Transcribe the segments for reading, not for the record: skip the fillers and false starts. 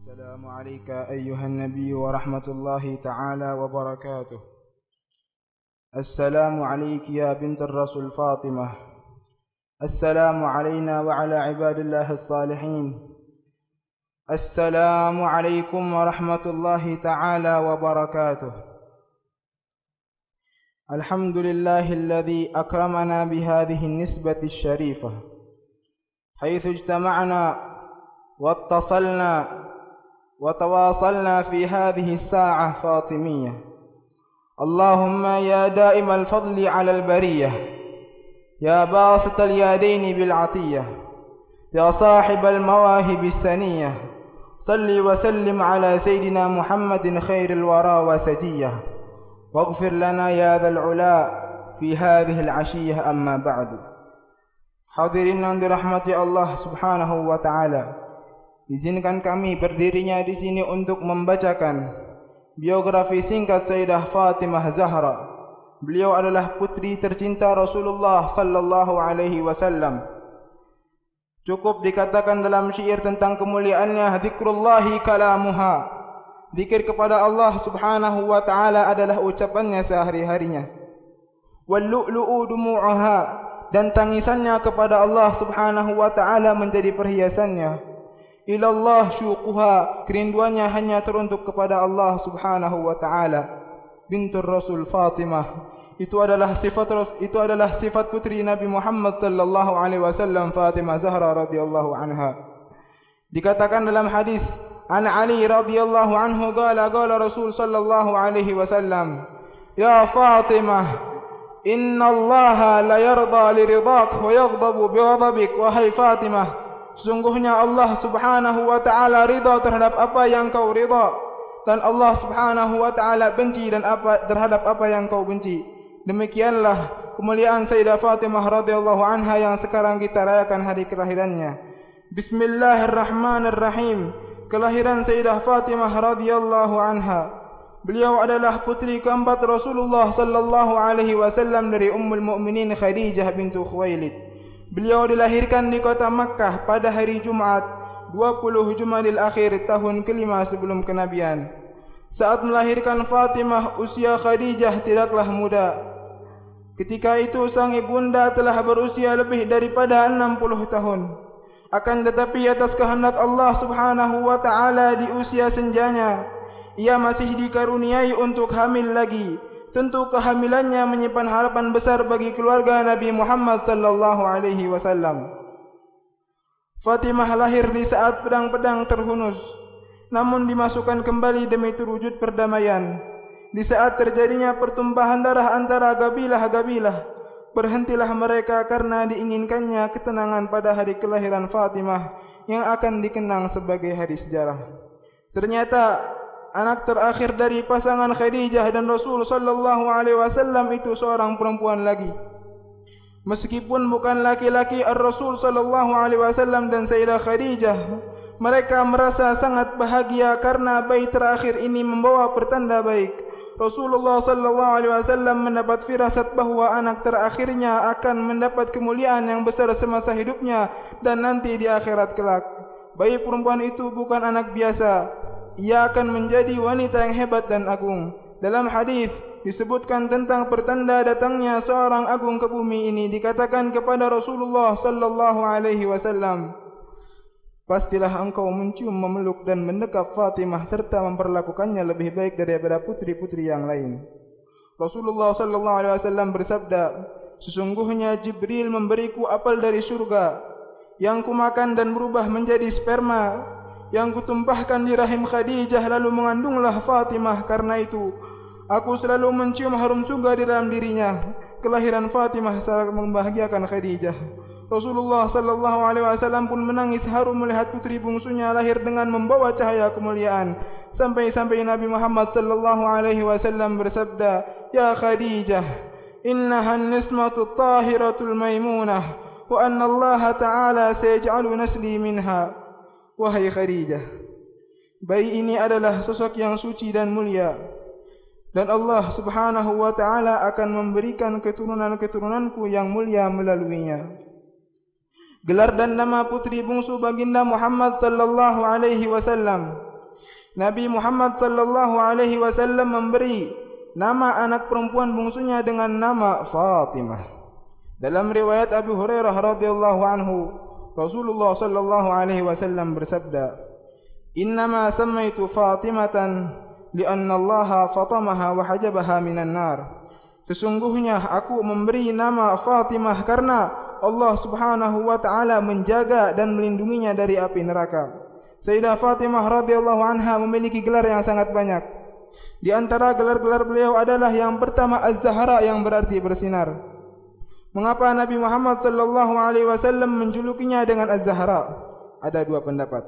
السلام عليك أيها النبي ورحمة الله تعالى وبركاته. السلام عليك يا بنت الرسول فاطمة. السلام علينا وعلى عباد الله الصالحين. السلام عليكم ورحمة الله تعالى وبركاته. الحمد لله الذي أكرمنا بهذه النسبة الشريفة، حيث اجتمعنا واتصلنا وتواصلنا في هذه الساعة فاطمية. اللهم يا دائم الفضل على البرية، يا باسط اليدين بالعطية، يا صاحب المواهب السنية، صل وسلم على سيدنا محمد خير الورى وسجية، واغفر لنا يا ذا العلا في هذه العشية. أما بعد. Hadirin yang dirahmati Allah Subhanahu wa taala, izinkan kami berdirinya di sini untuk membacakan biografi singkat Sayyidah Fatimah Zahra. Beliau adalah putri tercinta Rasulullah sallallahu alaihi wasallam. Cukup dikatakan dalam syair tentang kemuliaannya, zikrullahi kalamuha. Zikir kepada Allah Subhanahu wa taala adalah ucapannya sehari-harinya. Wal lu'lu'u dumu'uha, dan tangisannya kepada Allah Subhanahu wa taala menjadi perhiasannya. Ilallah syuquha, kerinduannya hanya teruntuk kepada Allah Subhanahu wa taala. Bintur Rasul Fatimah, itu adalah sifat putri Nabi Muhammad sallallahu alaihi wasallam, Fatimah Zahra radhiyallahu anha. Dikatakan dalam hadis an Ali radhiyallahu anhu, qala Rasul sallallahu alaihi wasallam, ya Fatimah, inna Allah la yarda li ridak wa yaghdabu bi ghadabik. Wahai Fatimah, sungguhnya Allah Subhanahu wa taala ridha terhadap apa yang kau ridha, dan Allah Subhanahu wa taala benci terhadap apa yang kau benci. Demikianlah kemuliaan Sayyidah Fatimah radhiyallahu anha yang sekarang kita rayakan hari kelahirannya. Bismillahirrahmanirrahim. Kelahiran Sayyidah Fatimah radhiyallahu anha. Beliau adalah putri keempat Rasulullah sallallahu alaihi wasallam dari Ummul Mukminin Khadijah bintu Khuwailid. Beliau dilahirkan di kota Makkah pada hari Jumat 20 Jumadil Akhir tahun kelima sebelum kenabian. Saat melahirkan Fatimah, usia Khadijah tidaklah muda. Ketika itu sang ibunda telah berusia lebih daripada 60 tahun. Akan tetapi atas kehendak Allah Subhanahu wa taala, di usia senjanya ia masih dikaruniai untuk hamil lagi. Tentu kehamilannya menyimpan harapan besar bagi keluarga Nabi Muhammad sallallahu alaihi wasallam. Fatimah lahir di saat pedang-pedang terhunus, namun dimasukkan kembali demi terwujud perdamaian. Di saat terjadinya pertumpahan darah antara kabilah-kabilah, berhentilah mereka karena diinginkannya ketenangan pada hari kelahiran Fatimah yang akan dikenang sebagai hari sejarah. Ternyata anak terakhir dari pasangan Khadijah dan Rasul sallallahu alaihi wasallam itu seorang perempuan lagi. Meskipun bukan laki-laki Ar-Rasul sallallahu alaihi wasallam dan Sayyidah Khadijah, mereka merasa sangat bahagia karena bayi terakhir ini membawa pertanda baik. Rasulullah sallallahu alaihi wasallam mendapat firasat bahwa anak terakhirnya akan mendapat kemuliaan yang besar semasa hidupnya dan nanti di akhirat kelak. Bayi perempuan itu bukan anak biasa. Ia akan menjadi wanita yang hebat dan agung. Dalam hadis disebutkan tentang pertanda datangnya seorang agung ke bumi ini. Dikatakan kepada Rasulullah sallallahu alaihi wasallam, pastilah engkau mencium, memeluk dan mendekap Fatimah serta memperlakukannya lebih baik daripada putri-putri yang lain. Rasulullah sallallahu alaihi wasallam bersabda, sesungguhnya Jibril memberiku apel dari surga yang kumakan dan berubah menjadi sperma yang kutumpahkan di rahim Khadijah, lalu mengandunglah Fatimah. Karena itu aku selalu mencium harum surga di dalam dirinya. Kelahiran Fatimah sangat membahagiakan Khadijah. Rasulullah sallallahu alaihi wasallam pun menangis haru melihat putri bungsunya lahir dengan membawa cahaya kemuliaan. Sampai-sampai Nabi Muhammad sallallahu alaihi wasallam bersabda, ya Khadijah, innaha an-nismatu tahiratul maimunah wa anna Allah ta'ala sayaj'alu nasli minha. Wahai Khadijah, bayi ini adalah sosok yang suci dan mulia, dan Allah Subhanahu wa taala akan memberikan keturunan-keturunanku yang mulia melaluinya. Gelar dan nama putri bungsu baginda Muhammad sallallahu alaihi wasallam Nabi Muhammad sallallahu alaihi wasallam memberi nama anak perempuan bungsunya dengan nama Fatimah. Dalam riwayat Abu Hurairah radhiyallahu anhu, Rasulullah sallallahu alaihi wasallam bersabda, "Innama sammaitu Fatimatan li'anna Allah fatamaha wa hajabaha minan nar." Sesungguhnya aku memberi nama Fatimah karena Allah Subhanahu wa taala menjaga dan melindunginya dari api neraka. Sayyidah Fatimah radhiyallahu anha memiliki gelar yang sangat banyak. Di antara gelar-gelar beliau adalah yang pertama Az-Zahra, yang berarti bersinar. Mengapa Nabi Muhammad sallallahu alaihi wasallam menjulukinya dengan Az-Zahra? Ada dua pendapat.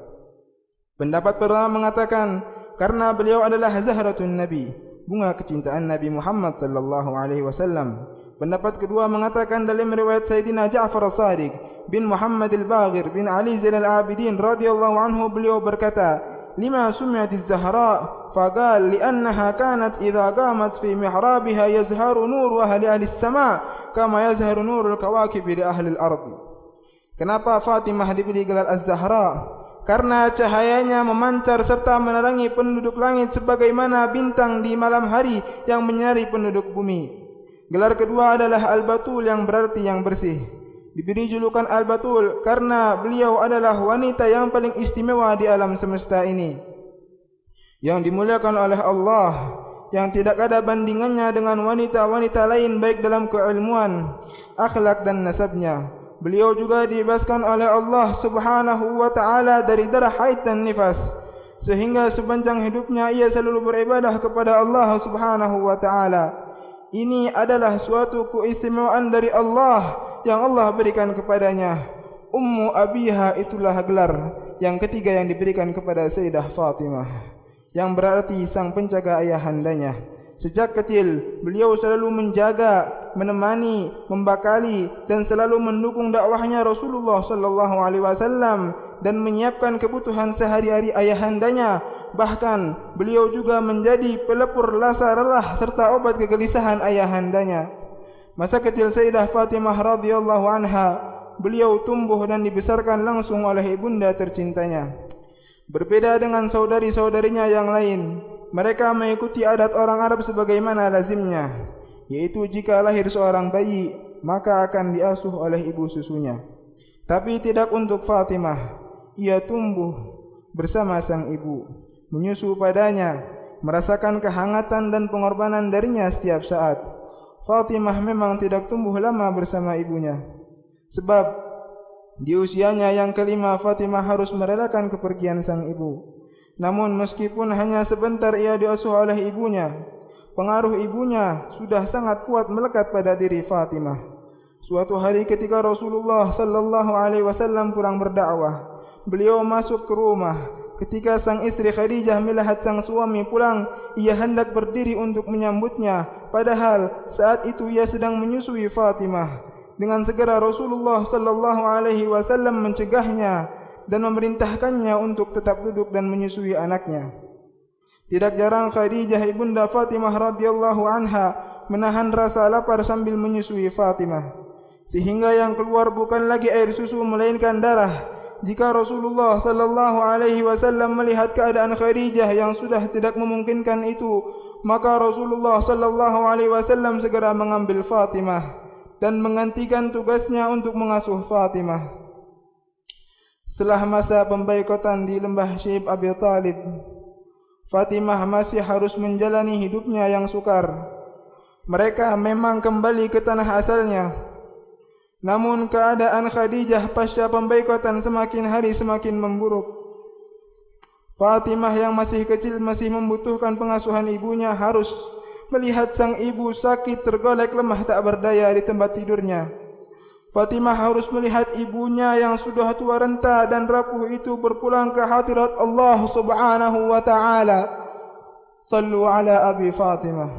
Pendapat pertama mengatakan karena beliau adalah Zahratun Nabi, bunga kecintaan Nabi Muhammad sallallahu alaihi wasallam. Pendapat kedua mengatakan dalam riwayat Sayyidina Ja'far As-Sadiq bin Muhammad Al-Baghir bin Ali Zainal Abidin radhiyallahu anhu, beliau berkata, "Lima sumi'at Az-Zahra?" Faqal li'annaha kanat idza qamat fi mihrabiha yazharu nur ahli as-sama' kama yazharu nurul kawakib li ahli al-ardh. Kenapa Fatimah diberi gelar Az-Zahra? Karena cahayanya memancar serta menerangi penduduk langit sebagaimana bintang di malam hari yang menyinari penduduk bumi. Gelar kedua adalah Al-Batul, yang berarti yang bersih. Diberi julukan Al-Batul karena beliau adalah wanita yang paling istimewa di alam semesta ini, yang dimuliakan oleh Allah, yang tidak ada bandingannya dengan wanita-wanita lain baik dalam keilmuan, akhlak dan nasabnya. Beliau juga dibebaskan oleh Allah Subhanahu wa taala dari darah haid dan nifas, sehingga sepanjang hidupnya ia selalu beribadah kepada Allah Subhanahu wa taala. Ini adalah suatu keistimewaan dari Allah yang Allah berikan kepadanya. Ummu Abiha, itulah gelar yang ketiga yang diberikan kepada Sayyidah Fatimah, yang berarti sang penjaga ayahandanya. Sejak kecil beliau selalu menjaga, menemani, membakali dan selalu mendukung dakwahnya Rasulullah sallallahu alaihi wasallam dan menyiapkan kebutuhan sehari-hari ayahandanya. Bahkan beliau juga menjadi pelepur rasa lelah serta obat kegelisahan ayahandanya. Masa kecil Sayyidah Fatimah radhiyallahu anha, beliau tumbuh dan dibesarkan langsung oleh ibunda tercintanya. Berbeda dengan saudari-saudarinya yang lain, mereka mengikuti adat orang Arab sebagaimana lazimnya, yaitu jika lahir seorang bayi, maka akan diasuh oleh ibu susunya. Tapi tidak untuk Fatimah. Ia tumbuh bersama sang ibu, menyusu padanya, merasakan kehangatan dan pengorbanan darinya setiap saat. Fatimah memang tidak tumbuh lama bersama ibunya, sebab di usianya yang kelima Fatimah harus merelakan kepergian sang ibu. Namun meskipun hanya sebentar ia diasuh oleh ibunya, pengaruh ibunya sudah sangat kuat melekat pada diri Fatimah. Suatu hari ketika Rasulullah sallallahu alaihi wasallam pulang berdakwah, beliau masuk ke rumah. Ketika sang istri Khadijah melihat sang suami pulang, ia hendak berdiri untuk menyambutnya, padahal saat itu ia sedang menyusui Fatimah. Dengan segera Rasulullah sallallahu alaihi wasallam mencegahnya dan memerintahkannya untuk tetap duduk dan menyusui anaknya. Tidak jarang Khadijah ibunda Fatimah radhiyallahu anha menahan rasa lapar sambil menyusui Fatimah, sehingga yang keluar bukan lagi air susu melainkan darah. Jika Rasulullah sallallahu alaihi wasallam melihat keadaan Khadijah yang sudah tidak memungkinkan itu, maka Rasulullah sallallahu alaihi wasallam segera mengambil Fatimah dan menggantikan tugasnya untuk mengasuh Fatimah. Setelah masa pembaikotan di lembah Syaib Abi Talib, Fatimah masih harus menjalani hidupnya yang sukar. Mereka memang kembali ke tanah asalnya. Namun keadaan Khadijah pasca pembaikotan semakin hari semakin memburuk. Fatimah yang masih kecil masih membutuhkan pengasuhan ibunya, harus melihat sang ibu sakit tergolek lemah tak berdaya di tempat tidurnya. Fatimah harus melihat ibunya yang sudah tua renta dan rapuh itu berpulang ke hadirat Allah Subhanahu wa taala. Sallu ala Abi Fatimah.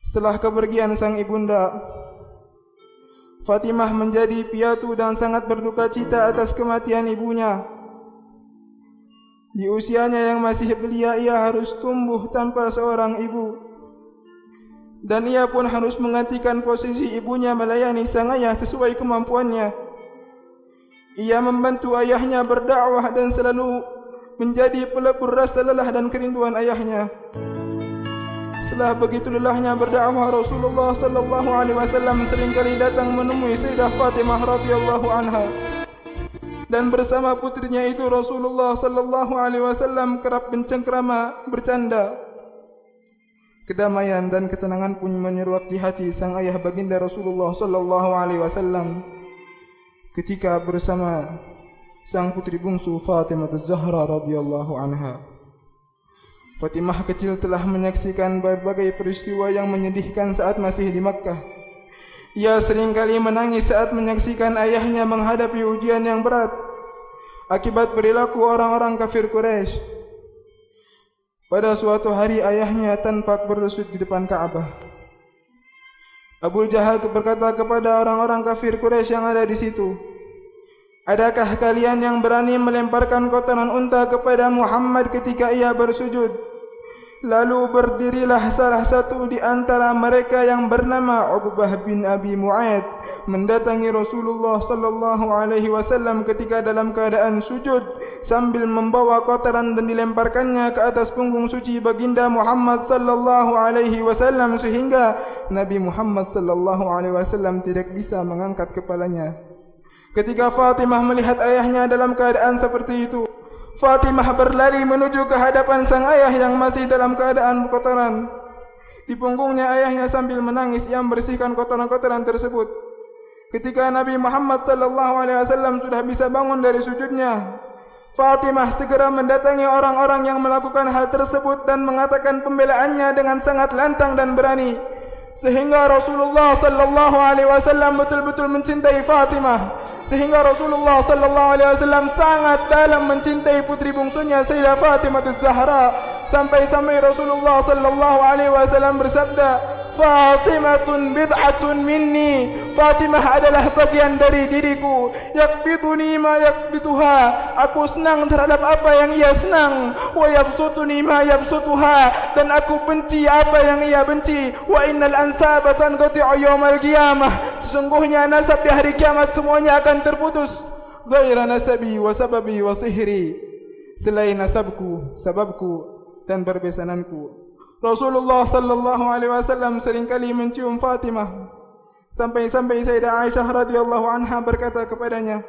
Setelah kepergian sang ibunda, Fatimah menjadi piatu dan sangat berduka cita atas kematian ibunya. Di usianya yang masih belia, ia harus tumbuh tanpa seorang ibu, dan ia pun harus menggantikan posisi ibunya melayani sang ayah sesuai kemampuannya. Ia membantu ayahnya berdakwah dan selalu menjadi pelebur rasa lelah dan kerinduan ayahnya. Setelah begitu lelahnya berdakwah, Rasulullah sallallahu alaihi wasallam seringkali datang menemui Sayyidah Fatimah radhiyallahu anha. Dan bersama putrinya itu Rasulullah sallallahu alaihi wasallam kerap bercengkrama, bercanda. Kedamaian dan ketenangan pun menyeruak di hati sang ayah baginda Rasulullah sallallahu alaihi wasallam ketika bersama sang putri bungsu Fatimah Az-Zahra radhiyallahu anha. Fatimah kecil telah menyaksikan berbagai peristiwa yang menyedihkan saat masih di Makkah. Ia seringkali menangis saat menyaksikan ayahnya menghadapi ujian yang berat akibat perilaku orang-orang kafir Quraisy. Pada suatu hari ayahnya tampak bersujud di depan Ka'bah. Abu Jahal berkata kepada orang-orang kafir Quraisy yang ada di situ, "Adakah kalian yang berani melemparkan kotoran unta kepada Muhammad ketika ia bersujud?" Lalu berdirilah salah satu di antara mereka yang bernama Uqbah bin Abi Mu'aid mendatangi Rasulullah sallallahu alaihi wasallam ketika dalam keadaan sujud sambil membawa kotoran dan dilemparkannya ke atas punggung suci baginda Muhammad sallallahu alaihi wasallam sehingga Nabi Muhammad sallallahu alaihi wasallam tidak bisa mengangkat kepalanya. Ketika Fatimah melihat ayahnya dalam keadaan seperti itu, Fatimah berlari menuju ke hadapan sang ayah yang masih dalam keadaan kotoran. Di punggungnya ayahnya sambil menangis ia membersihkan kotoran-kotoran tersebut. Ketika Nabi Muhammad sallallahu alaihi wasallam sudah bisa bangun dari sujudnya, Fatimah segera mendatangi orang-orang yang melakukan hal tersebut dan mengatakan pembelaannya dengan sangat lantang dan berani, sehingga Rasulullah sallallahu alaihi wasallam betul-betul mencintai Fatimah. Sehingga Rasulullah sallallahu alaihi wasallam sangat dalam mencintai putri bungsunya Sayyidah Fatimah Az-Zahra, sampai-sampai Rasulullah sallallahu alaihi wasallam bersabda, "Fatimatun bid'atun minni." Fatimah adalah bagian dari diriku. Yakbiduni ma yakbiduha. Aku senang terhadap apa yang ia senang. Wa yabsutuni ma yabsutuha. Dan aku benci apa yang ia benci. Wa innal ansaba tanqati'u yaumal qiyamah. Sesungguhnya nasab di hari kiamat semuanya akan terputus. Ghaira nasabi wa sababi wa sihri. Selain nasabku, sababku dan perbesananku. Rasulullah sallallahu alaihi wasallam seringkali mencium Fatimah. Sampai-sampai Sayyidah Aisyah radhiyallahu anha berkata kepadanya,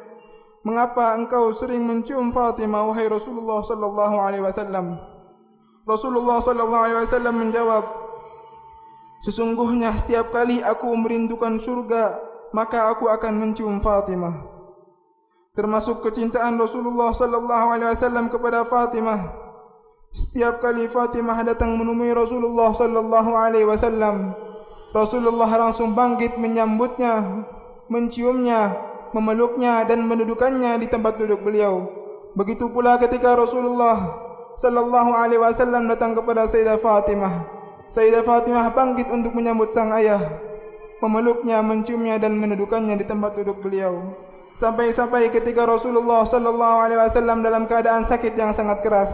"Mengapa engkau sering mencium Fatimah wahai Rasulullah sallallahu alaihi wasallam?" Rasulullah sallallahu alaihi wasallam menjawab, "Sesungguhnya setiap kali aku merindukan surga, maka aku akan mencium Fatimah." Termasuk kecintaan Rasulullah sallallahu alaihi wasallam kepada Fatimah, setiap kali Fatimah datang menemui Rasulullah sallallahu alaihi wasallam, Rasulullah langsung bangkit menyambutnya, menciumnya, memeluknya dan mendudukannya di tempat duduk beliau. Begitu pula ketika Rasulullah sallallahu alaihi wasallam datang kepada Sayyidah Fatimah, Sayyidah Fatimah bangkit untuk menyambut sang ayah, memeluknya, menciumnya dan mendudukannya di tempat duduk beliau. Sampai-sampai ketika Rasulullah sallallahu alaihi wasallam dalam keadaan sakit yang sangat keras,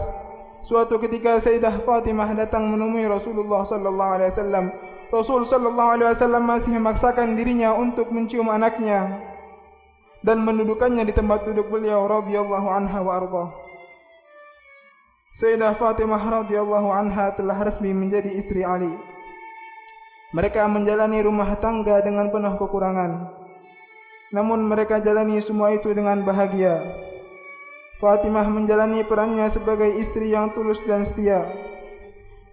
suatu ketika Sayyidah Fatimah datang menemui Rasulullah sallallahu alaihi wasallam. Rasul sallallahu alaihi wasallam masih memaksakan dirinya untuk mencium anaknya dan mendudukannya di tempat duduk beliau radhiyallahu anha wa arda. Sayyidah Fatimah radhiyallahu anha telah resmi menjadi istri Ali. Mereka menjalani rumah tangga dengan penuh kekurangan, namun mereka jalani semua itu dengan bahagia. Fatimah menjalani perannya sebagai istri yang tulus dan setia.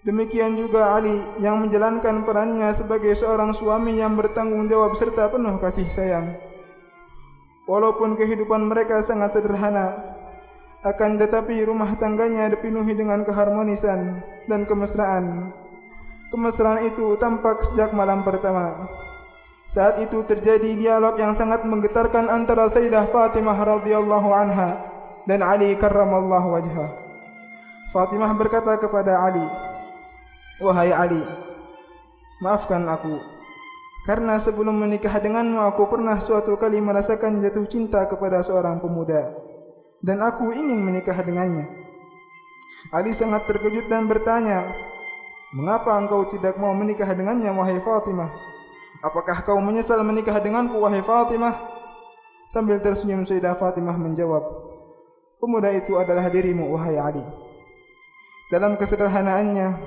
Demikian juga Ali yang menjalankan perannya sebagai seorang suami yang bertanggung jawab serta penuh kasih sayang. Walaupun kehidupan mereka sangat sederhana, akan tetapi rumah tangganya dipenuhi dengan keharmonisan dan kemesraan. Kemesraan itu tampak sejak malam pertama. Saat itu terjadi dialog yang sangat menggetarkan antara Sayyidah Fatimah radhiyallahu anha dan Ali karramallahu wajhah. Fatimah berkata kepada Ali, "Wahai Ali, maafkan aku, karena sebelum menikah denganmu aku pernah suatu kali merasakan jatuh cinta kepada seorang pemuda, dan aku ingin menikah dengannya." Ali sangat terkejut dan bertanya, "Mengapa engkau tidak mau menikah dengannya, wahai Fatimah? Apakah kau menyesal menikah denganku, wahai Fatimah?" Sambil tersenyum Sayyidah Fatimah menjawab, pemuda itu adalah dirimu, wahai Ali. Dalam kesederhanaannya,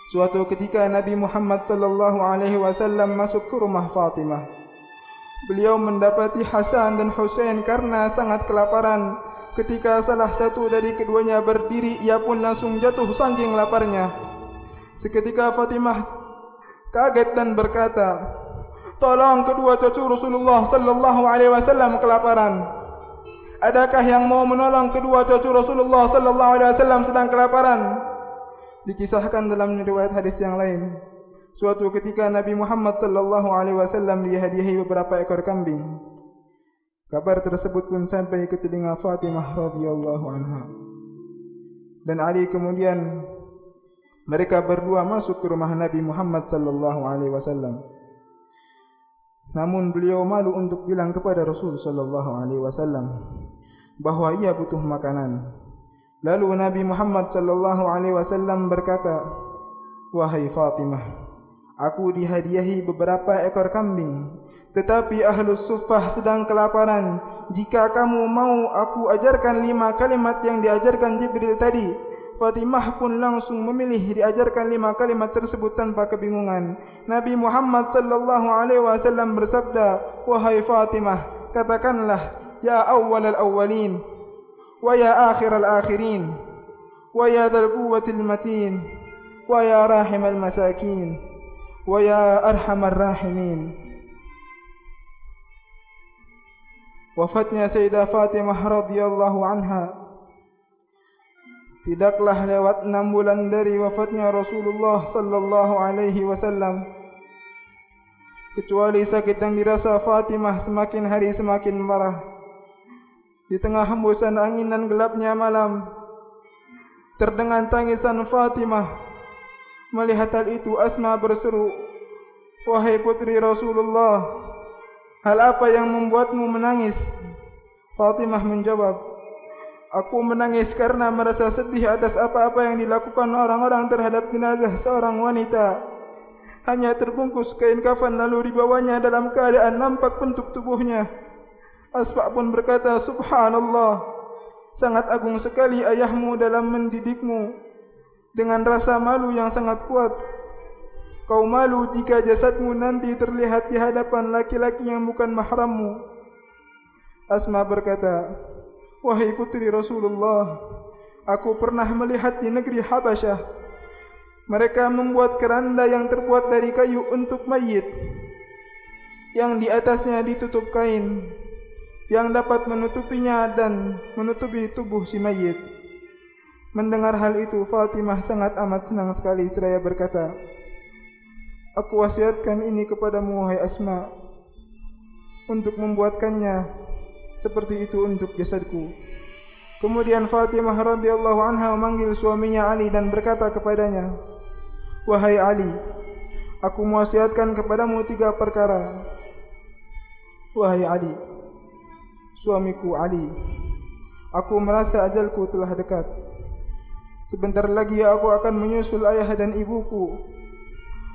suatu ketika Nabi Muhammad sallallahu alaihi wasallam masuk ke rumah Fatimah. Beliau mendapati Hasan dan Husain karena sangat kelaparan. Ketika salah satu dari keduanya berdiri, ia pun langsung jatuh saking laparnya. Seketika Fatimah kaget dan berkata, tolong kedua cucu Rasulullah sallallahu alaihi wasallam kelaparan. Adakah yang mau menolong kedua cucu Rasulullah sallallahu alaihi wasallam sedang kelaparan? Dikisahkan dalam riwayat hadis yang lain, suatu ketika Nabi Muhammad sallallahu alaihi wasallam dihadiahi beberapa ekor kambing. Kabar tersebut pun sampai ke telinga Fatimah radhiyallahu anha. Dan Ali kemudian mereka berdua masuk ke rumah Nabi Muhammad sallallahu alaihi wasallam. Namun beliau malu untuk bilang kepada Rasul sallallahu alaihi wasallam bahwa ia butuh makanan. Lalu Nabi Muhammad sallallahu alaihi wasallam berkata, "Wahai Fatimah, aku dihadiahi beberapa ekor kambing, tetapi Ahlus Suffah sedang kelaparan. Jika kamu mau aku ajarkan 5 kalimat yang diajarkan Jibril tadi." Fatimah pun langsung memilih diajarkan 5 kalimat tersebut tanpa kebingungan. Nabi Muhammad sallallahu alaihi wasallam bersabda, "Wahai Fatimah, katakanlah, ya awwalal awwalin, wa ya akhiral akhirin, wa ya dzal quwwatil matin, wa ya rahimal masakin, wa ya arhamar rahimin." Wafatnya Sayyidah Fatimah radhiyallahu anha tidaklah lewat 6 bulan dari wafatnya Rasulullah sallallahu alaihi wasallam, kecuali sakit yang dirasa Fatimah semakin hari semakin parah. Di tengah hembusan angin dan gelapnya malam, terdengar tangisan Fatimah. Melihat hal itu, Asma berseru, "Wahai putri Rasulullah, hal apa yang membuatmu menangis?" Fatimah menjawab, "Aku menangis karena merasa sedih atas apa-apa yang dilakukan orang-orang terhadap jenazah seorang wanita. Hanya terbungkus kain kafan lalu dibawanya dalam keadaan nampak bentuk tubuhnya." Asma pun berkata, "Subhanallah, sangat agung sekali ayahmu dalam mendidikmu dengan rasa malu yang sangat kuat. Kau malu jika jasadmu nanti terlihat di hadapan laki-laki yang bukan mahrammu." Asma berkata, "Wahai putri Rasulullah, aku pernah melihat di negeri Habasyah, mereka membuat keranda yang terbuat dari kayu untuk mayit, yang di atasnya ditutup kain, yang dapat menutupinya dan menutupi tubuh si mayit." Mendengar hal itu, Fatimah sangat amat senang sekali seraya berkata, "Aku wasiatkan ini kepadamu, wahai Asma, untuk membuatkannya seperti itu untuk jasadku." Kemudian Fatimah radhiyallahu anha memanggil suaminya Ali dan berkata kepadanya, "Wahai Ali, aku mewasiatkan kepadamu 3 perkara. Wahai Ali, suamiku Ali, aku merasa ajalku telah dekat. Sebentar lagi aku akan menyusul ayah dan ibuku.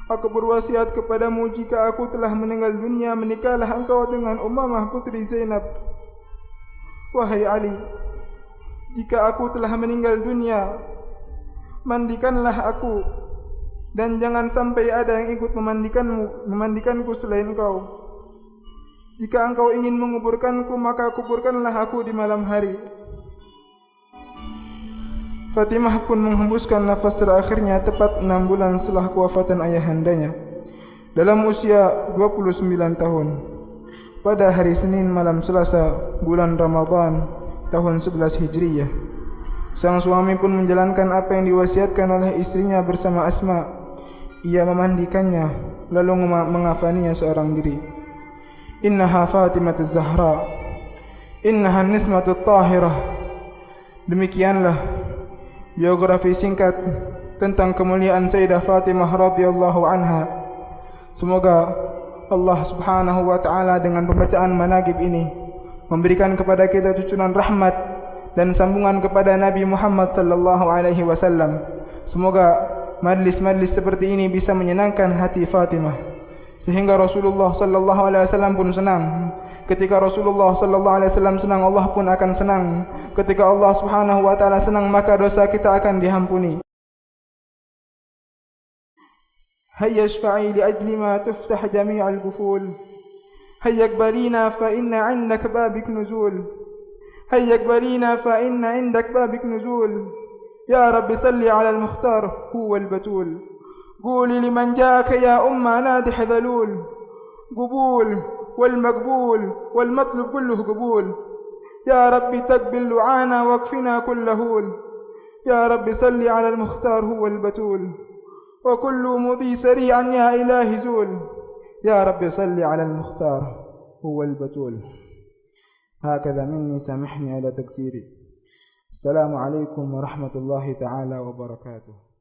Aku berwasiat kepadamu, jika aku telah meninggal dunia, menikahlah engkau dengan Ummamah putri Zainab. Wahai Ali, jika aku telah meninggal dunia, mandikanlah aku, dan jangan sampai ada yang ikut memandikanku selain engkau. Jika engkau ingin menguburkanku, maka kuburkanlah aku di malam hari." Fatimah pun menghembuskan nafas terakhirnya tepat 6 bulan setelah kewafatan ayahandanya, dalam usia 29 tahun. Pada hari Senin malam Selasa bulan Ramadan tahun 11 Hijriyah, sang suami pun menjalankan apa yang diwasiatkan oleh istrinya bersama Asma. Ia memandikannya lalu mengafaninya seorang diri. "Innaha Fatimah Az-Zahra, innaha Nismatut Tahirah." Demikianlah biografi singkat tentang kemuliaan Sayyidah Fatimah radhiyallahu anha. Semoga Allah subhanahu wa ta'ala dengan pembacaan manaqib ini memberikan kepada kita cucuran rahmat dan sambungan kepada Nabi Muhammad sallallahu alaihi wasallam. Semoga majlis-majlis seperti ini bisa menyenangkan hati Fatimah, sehingga Rasulullah sallallahu alaihi wasallam pun senang. Ketika Rasulullah sallallahu alaihi wasallam senang, Allah pun akan senang. Ketika Allah Subhanahu wa taala senang, maka dosa kita akan diampuni. هيا اشفعي لأجل ما تفتح جميع القفول. هيا اقبلينا فإن عندك بابك نزول. هيا اقبلينا فإن عندك بابك نزول. يا رب صل على المختار هو البتول. قولي لمن جاءك يا أمة نادح ذلول. قبول والمقبول والمطلب كله قبول. يا رب تقبل دعانا واكفنا كل هول. يا رب صل على المختار هو البتول. وكل مضي سريعا يا إلهي زول. يا رب صل على المختار هو البتول. هكذا مني، سامحني على تقصيري. السلام عليكم ورحمة الله تعالى وبركاته.